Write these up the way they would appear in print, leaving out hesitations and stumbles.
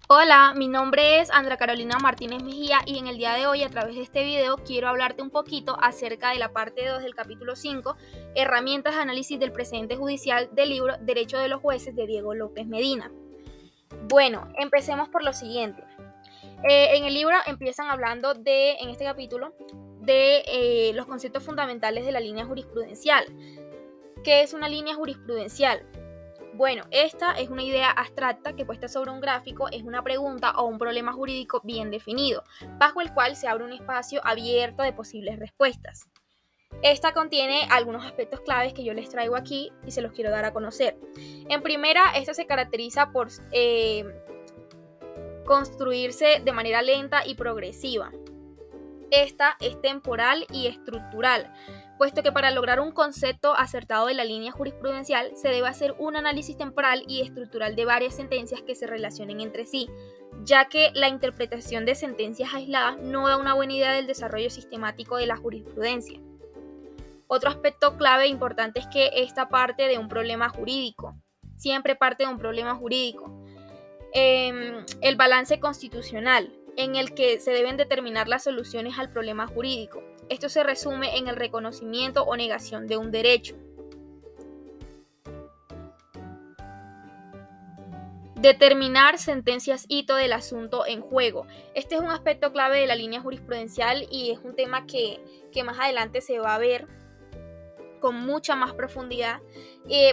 Hola, mi nombre es Andrea Carolina Martínez Mejía y en el día de hoy a través de este video quiero hablarte un poquito acerca de la parte 2 del capítulo 5, herramientas de análisis del precedente judicial del libro Derecho de los Jueces de Diego López Medina. Bueno, empecemos por lo siguiente. En el libro empiezan hablando en este capítulo, de los conceptos fundamentales de la línea jurisprudencial. ¿Qué es una línea jurisprudencial? Bueno, esta es una idea abstracta que puesta sobre un gráfico es una pregunta o un problema jurídico bien definido, bajo el cual se abre un espacio abierto de posibles respuestas. Esta contiene algunos aspectos claves que yo les traigo aquí y se los quiero dar a conocer. En primera, esta se caracteriza por construirse de manera lenta y progresiva. Esta es temporal y estructural, puesto que para lograr un concepto acertado de la línea jurisprudencial se debe hacer un análisis temporal y estructural de varias sentencias que se relacionen entre sí, ya que la interpretación de sentencias aisladas no da una buena idea del desarrollo sistemático de la jurisprudencia. Otro aspecto clave e importante es que esta parte de un problema jurídico, siempre parte de un problema jurídico. El balance constitucional, en el que se deben determinar las soluciones al problema jurídico. Esto se resume en el reconocimiento o negación de un derecho. Determinar sentencias hito del asunto en juego. Este es un aspecto clave de la línea jurisprudencial y es un tema que más adelante se va a ver con mucha más profundidad.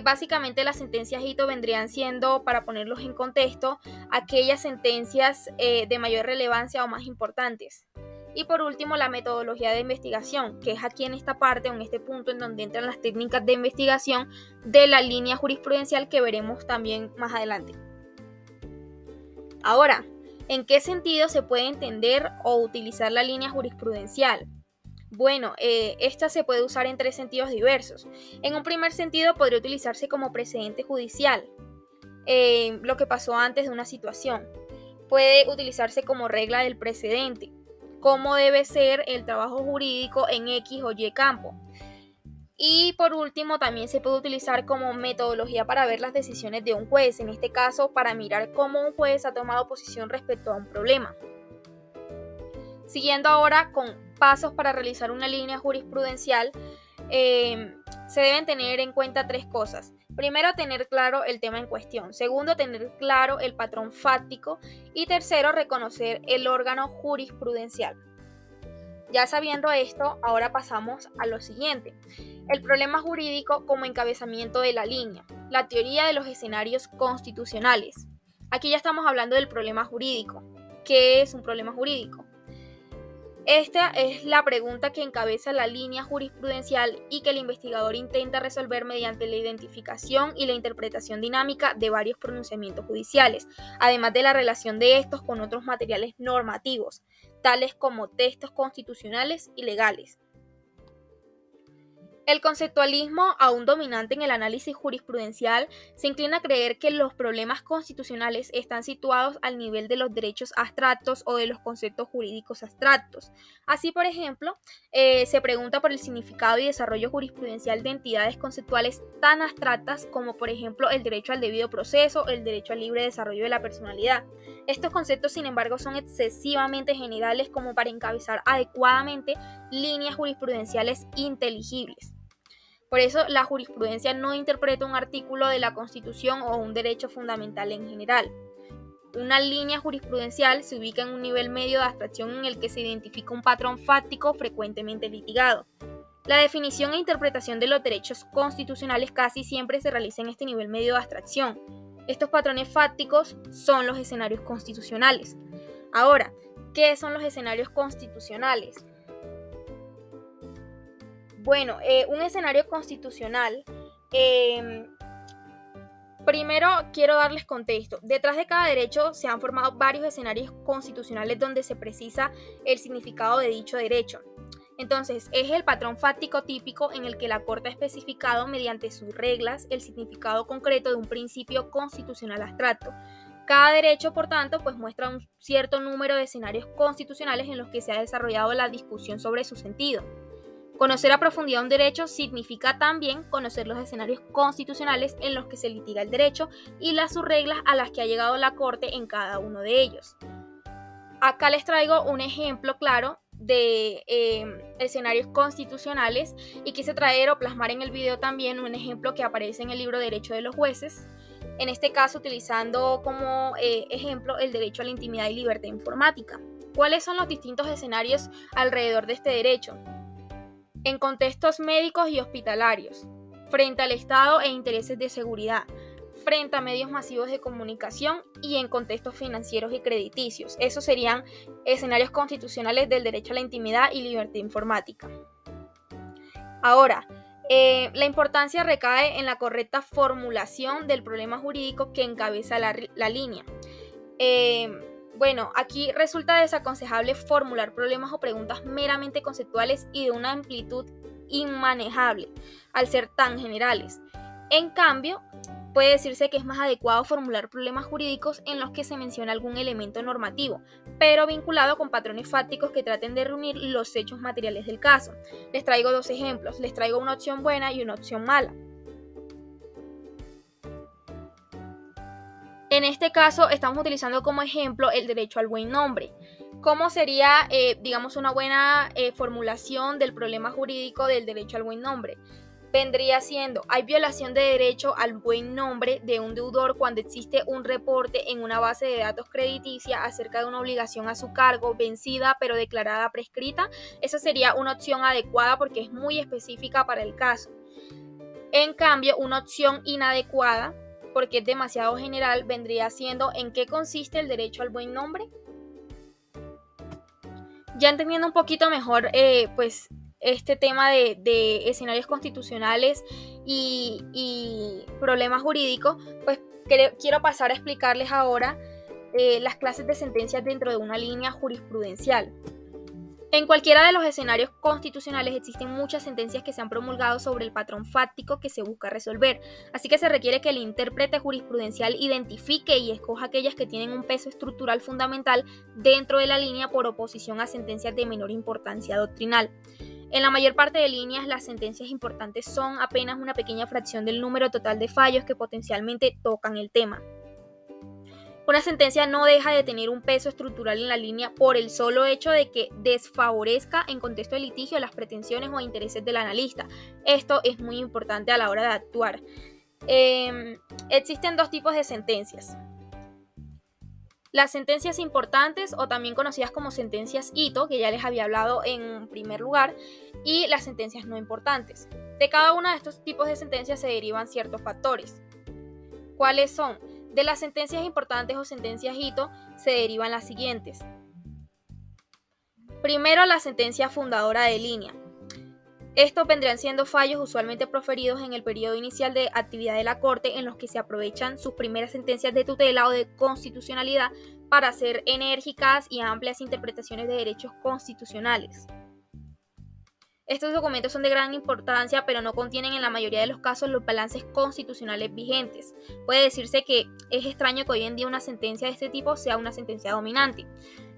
Básicamente las sentencias hito vendrían siendo, para ponerlos en contexto, aquellas sentencias de mayor relevancia o más importantes. Y por último, la metodología de investigación, que es aquí en esta parte o en este punto en donde entran las técnicas de investigación de la línea jurisprudencial que veremos también más adelante. Ahora, ¿en qué sentido se puede entender o utilizar la línea jurisprudencial? Bueno, esta se puede usar en tres sentidos diversos. En un primer sentido podría utilizarse como precedente judicial, lo que pasó antes de una situación. Puede utilizarse como regla del precedente, cómo debe ser el trabajo jurídico en X o Y campo. Y por último, también se puede utilizar como metodología para ver las decisiones de un juez, en este caso para mirar cómo un juez ha tomado posición respecto a un problema. Siguiendo ahora con pasos para realizar una línea jurisprudencial, se deben tener en cuenta tres cosas. Primero, tener claro el tema en cuestión. Segundo, tener claro el patrón fáctico. Y tercero, reconocer el órgano jurisprudencial. Ya sabiendo esto, ahora pasamos a lo siguiente. El problema jurídico como encabezamiento de la línea. La teoría de los escenarios constitucionales. Aquí ya estamos hablando del problema jurídico. ¿Qué es un problema jurídico? Esta es la pregunta que encabeza la línea jurisprudencial y que el investigador intenta resolver mediante la identificación y la interpretación dinámica de varios pronunciamientos judiciales, además de la relación de estos con otros materiales normativos, tales como textos constitucionales y legales. El conceptualismo, aún dominante en el análisis jurisprudencial, se inclina a creer que los problemas constitucionales están situados al nivel de los derechos abstractos o de los conceptos jurídicos abstractos. Así, por ejemplo, se pregunta por el significado y desarrollo jurisprudencial de entidades conceptuales tan abstractas como, por ejemplo, el derecho al debido proceso, el derecho al libre desarrollo de la personalidad. Estos conceptos, sin embargo, son excesivamente generales como para encabezar adecuadamente líneas jurisprudenciales inteligibles. Por eso, la jurisprudencia no interpreta un artículo de la Constitución o un derecho fundamental en general. Una línea jurisprudencial se ubica en un nivel medio de abstracción en el que se identifica un patrón fáctico frecuentemente litigado. La definición e interpretación de los derechos constitucionales casi siempre se realiza en este nivel medio de abstracción. Estos patrones fácticos son los escenarios constitucionales. Ahora, ¿qué son los escenarios constitucionales? Bueno, un escenario constitucional, primero quiero darles contexto. Detrás de cada derecho se han formado varios escenarios constitucionales donde se precisa el significado de dicho derecho. Entonces, es el patrón fáctico típico en el que la Corte ha especificado mediante sus reglas el significado concreto de un principio constitucional abstracto. Cada derecho, por tanto, pues muestra un cierto número de escenarios constitucionales en los que se ha desarrollado la discusión sobre su sentido. Conocer a profundidad un derecho significa también conocer los escenarios constitucionales en los que se litiga el derecho y las subreglas a las que ha llegado la Corte en cada uno de ellos. Acá les traigo un ejemplo claro de escenarios constitucionales y quise traer o plasmar en el video también un ejemplo que aparece en el libro Derecho de los Jueces, en este caso utilizando como ejemplo el derecho a la intimidad y libertad informática. ¿Cuáles son los distintos escenarios alrededor de este derecho? En contextos médicos y hospitalarios, frente al Estado e intereses de seguridad, frente a medios masivos de comunicación y en contextos financieros y crediticios. Esos serían escenarios constitucionales del derecho a la intimidad y libertad informática. Ahora, la importancia recae en la correcta formulación del problema jurídico que encabeza la línea. Aquí resulta desaconsejable formular problemas o preguntas meramente conceptuales y de una amplitud inmanejable, al ser tan generales. En cambio, puede decirse que es más adecuado formular problemas jurídicos en los que se menciona algún elemento normativo, pero vinculado con patrones fácticos que traten de reunir los hechos materiales del caso. Les traigo dos ejemplos, les traigo una opción buena y una opción mala. En este caso estamos utilizando como ejemplo el derecho al buen nombre. ¿Cómo sería, una buena formulación del problema jurídico del derecho al buen nombre? Vendría siendo, hay violación de derecho al buen nombre de un deudor cuando existe un reporte en una base de datos crediticia acerca de una obligación a su cargo vencida pero declarada prescrita. Esa sería una opción adecuada porque es muy específica para el caso. En cambio, una opción inadecuada, porque es demasiado general, vendría siendo ¿en qué consiste el derecho al buen nombre? Ya entendiendo un poquito mejor, este tema de escenarios constitucionales y problemas jurídicos, pues quiero pasar a explicarles ahora las clases de sentencias dentro de una línea jurisprudencial. En cualquiera de los escenarios constitucionales existen muchas sentencias que se han promulgado sobre el patrón fáctico que se busca resolver, así que se requiere que el intérprete jurisprudencial identifique y escoja aquellas que tienen un peso estructural fundamental dentro de la línea por oposición a sentencias de menor importancia doctrinal. En la mayor parte de líneas, las sentencias importantes son apenas una pequeña fracción del número total de fallos que potencialmente tocan el tema. Una sentencia no deja de tener un peso estructural en la línea por el solo hecho de que desfavorezca en contexto de litigio las pretensiones o intereses del analista. Esto es muy importante a la hora de actuar. Existen dos tipos de sentencias. Las sentencias importantes, o también conocidas como sentencias hito, que ya les había hablado en primer lugar, y las sentencias no importantes. De cada uno de estos tipos de sentencias se derivan ciertos factores. ¿Cuáles son? De las sentencias importantes o sentencias hito se derivan las siguientes. Primero, la sentencia fundadora de línea. Estos vendrían siendo fallos usualmente proferidos en el periodo inicial de actividad de la Corte en los que se aprovechan sus primeras sentencias de tutela o de constitucionalidad para hacer enérgicas y amplias interpretaciones de derechos constitucionales. Estos documentos son de gran importancia, pero no contienen en la mayoría de los casos los balances constitucionales vigentes. Puede decirse que es extraño que hoy en día una sentencia de este tipo sea una sentencia dominante.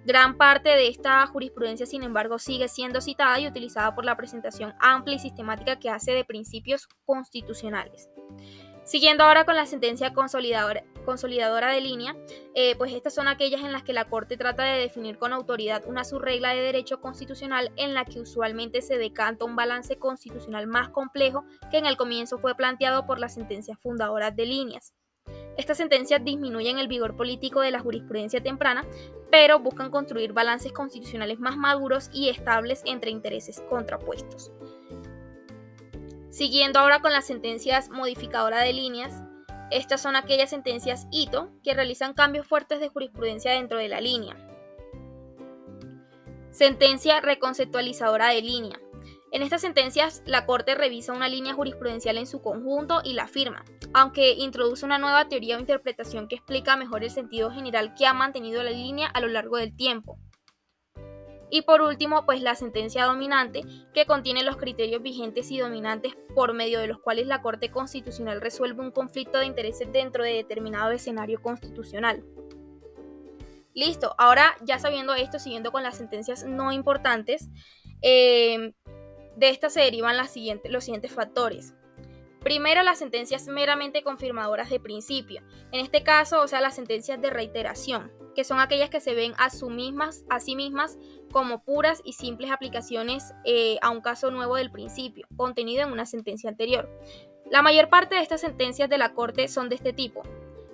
Gran parte de esta jurisprudencia, sin embargo, sigue siendo citada y utilizada por la presentación amplia y sistemática que hace de principios constitucionales. Siguiendo ahora con la sentencia consolidadora de línea, pues estas son aquellas en las que la Corte trata de definir con autoridad una subregla de derecho constitucional en la que usualmente se decanta un balance constitucional más complejo que en el comienzo fue planteado por las sentencias fundadoras de líneas. Estas sentencias disminuyen el vigor político de la jurisprudencia temprana, pero buscan construir balances constitucionales más maduros y estables entre intereses contrapuestos. Siguiendo ahora con las sentencias modificadoras de líneas, estas son aquellas sentencias hito que realizan cambios fuertes de jurisprudencia dentro de la línea. Sentencia reconceptualizadora de línea. En estas sentencias, la Corte revisa una línea jurisprudencial en su conjunto y la firma, aunque introduce una nueva teoría o interpretación que explica mejor el sentido general que ha mantenido la línea a lo largo del tiempo. Y por último, pues la sentencia dominante, que contiene los criterios vigentes y dominantes por medio de los cuales la Corte Constitucional resuelve un conflicto de intereses dentro de determinado escenario constitucional. Listo, ahora ya sabiendo esto, siguiendo con las sentencias no importantes, De esta se derivan los siguientes factores. Primero, las sentencias meramente confirmadoras de principio. En este caso, o sea, las sentencias de reiteración, que son aquellas que se ven a sí mismas como puras y simples aplicaciones a un caso nuevo del principio, contenido en una sentencia anterior. La mayor parte de estas sentencias de la Corte son de este tipo,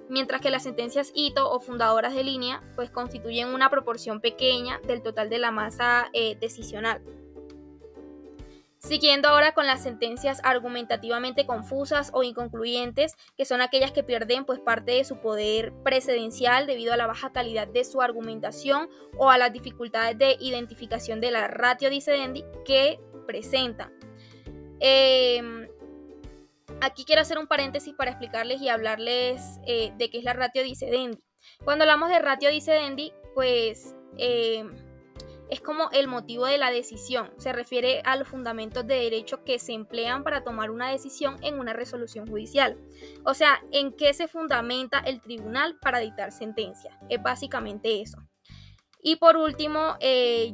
mientras que las sentencias hito o fundadoras de línea pues constituyen una proporción pequeña del total de la masa decisional. Siguiendo ahora con las sentencias argumentativamente confusas o inconcluyentes, que son aquellas que pierden pues parte de su poder precedencial debido a la baja calidad de su argumentación o a las dificultades de identificación de la ratio decidendi que presentan. Aquí quiero hacer un paréntesis para explicarles y hablarles de qué es la ratio decidendi. Cuando hablamos de ratio decidendi, pues es como el motivo de la decisión. Se refiere a los fundamentos de derecho que se emplean para tomar una decisión en una resolución judicial. O sea, en qué se fundamenta el tribunal para dictar sentencia. Es básicamente eso. Y por último,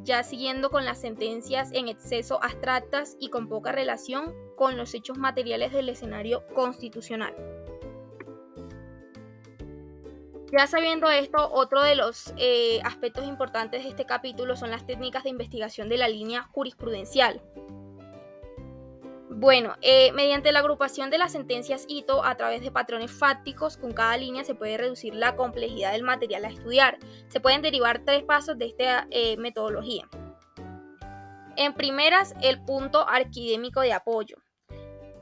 ya siguiendo con las sentencias en exceso abstractas y con poca relación con los hechos materiales del escenario constitucional. Ya sabiendo esto, otro de los aspectos importantes de este capítulo son las técnicas de investigación de la línea jurisprudencial. Bueno, mediante la agrupación de las sentencias hito a través de patrones fácticos, con cada línea se puede reducir la complejidad del material a estudiar. Se pueden derivar 3 pasos de esta metodología. En primeras, el punto arquidémico de apoyo.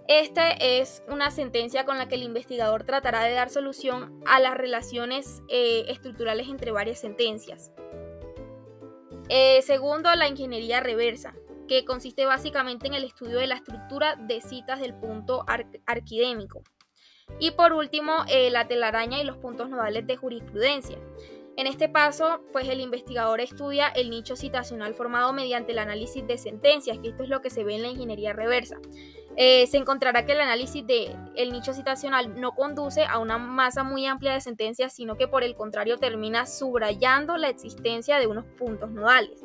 Este es una sentencia con la que el investigador tratará de dar solución a las relaciones estructurales entre varias sentencias. Segundo, la ingeniería reversa, que consiste básicamente en el estudio de la estructura de citas del punto arquidémico. Y por último, la telaraña y los puntos nodales de jurisprudencia. En este paso, pues el investigador estudia el nicho citacional formado mediante el análisis de sentencias, que esto es lo que se ve en la ingeniería reversa. Se encontrará que el análisis del nicho citacional no conduce a una masa muy amplia de sentencias, sino que por el contrario termina subrayando la existencia de unos puntos nodales.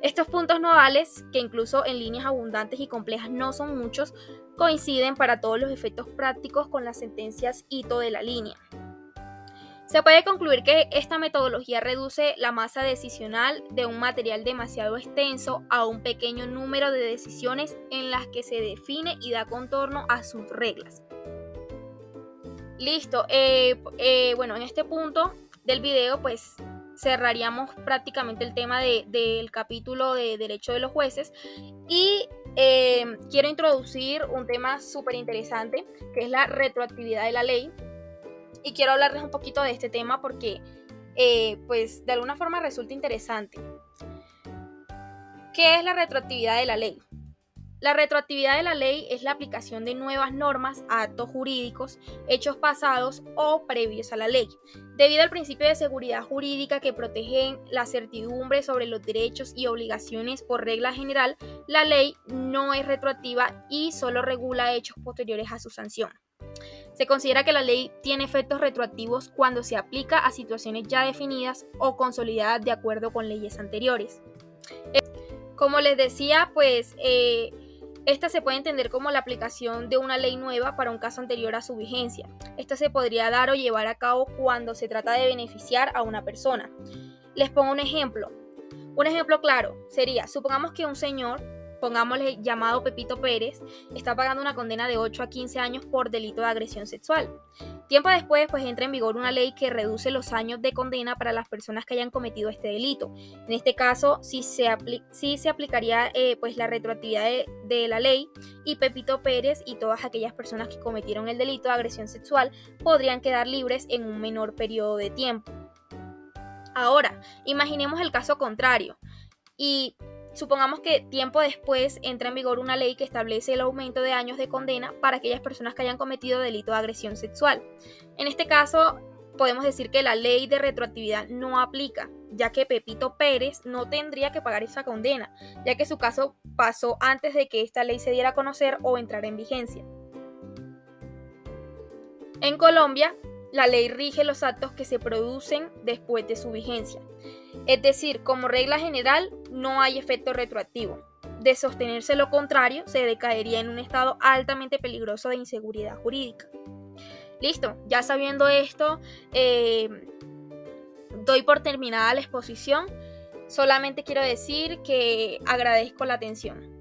Estos puntos nodales, que incluso en líneas abundantes y complejas no son muchos, coinciden para todos los efectos prácticos con las sentencias hito de la línea. Se puede concluir que esta metodología reduce la masa decisional de un material demasiado extenso a un pequeño número de decisiones en las que se define y da contorno a sus reglas. Listo, bueno, en este punto del video pues cerraríamos prácticamente el tema del capítulo de Derecho de los Jueces y quiero introducir un tema súper interesante que es la retroactividad de la ley. Y quiero hablarles un poquito de este tema porque pues de alguna forma resulta interesante. ¿Qué es la retroactividad de la ley? La retroactividad de la ley es la aplicación de nuevas normas a actos jurídicos, hechos pasados o previos a la ley. Debido al principio de seguridad jurídica que protege la certidumbre sobre los derechos y obligaciones por regla general, la ley no es retroactiva y solo regula hechos posteriores a su sanción. Se considera que la ley tiene efectos retroactivos cuando se aplica a situaciones ya definidas o consolidadas de acuerdo con leyes anteriores. Como les decía, pues esta se puede entender como la aplicación de una ley nueva para un caso anterior a su vigencia. Esta se podría dar o llevar a cabo cuando se trata de beneficiar a una persona. Les pongo un ejemplo. Un ejemplo claro sería, supongamos que un señor, pongámosle llamado Pepito Pérez, está pagando una condena de 8 a 15 años por delito de agresión sexual. Tiempo después, pues entra en vigor una ley que reduce los años de condena para las personas que hayan cometido este delito. En este caso, sí se aplicaría pues la retroactividad de la ley y Pepito Pérez y todas aquellas personas que cometieron el delito de agresión sexual podrían quedar libres en un menor periodo de tiempo. Ahora, imaginemos el caso contrario y supongamos que tiempo después entra en vigor una ley que establece el aumento de años de condena para aquellas personas que hayan cometido delito de agresión sexual. En este caso, podemos decir que la ley de retroactividad no aplica, ya que Pepito Pérez no tendría que pagar esa condena, ya que su caso pasó antes de que esta ley se diera a conocer o entrara en vigencia. En Colombia, la ley rige los actos que se producen después de su vigencia. Es decir, como regla general, no hay efecto retroactivo. de sostenerse lo contrario, se decaería en un estado altamente peligroso de inseguridad jurídica. Listo, ya sabiendo esto, doy por terminada la exposición. Solamente quiero decir que agradezco la atención.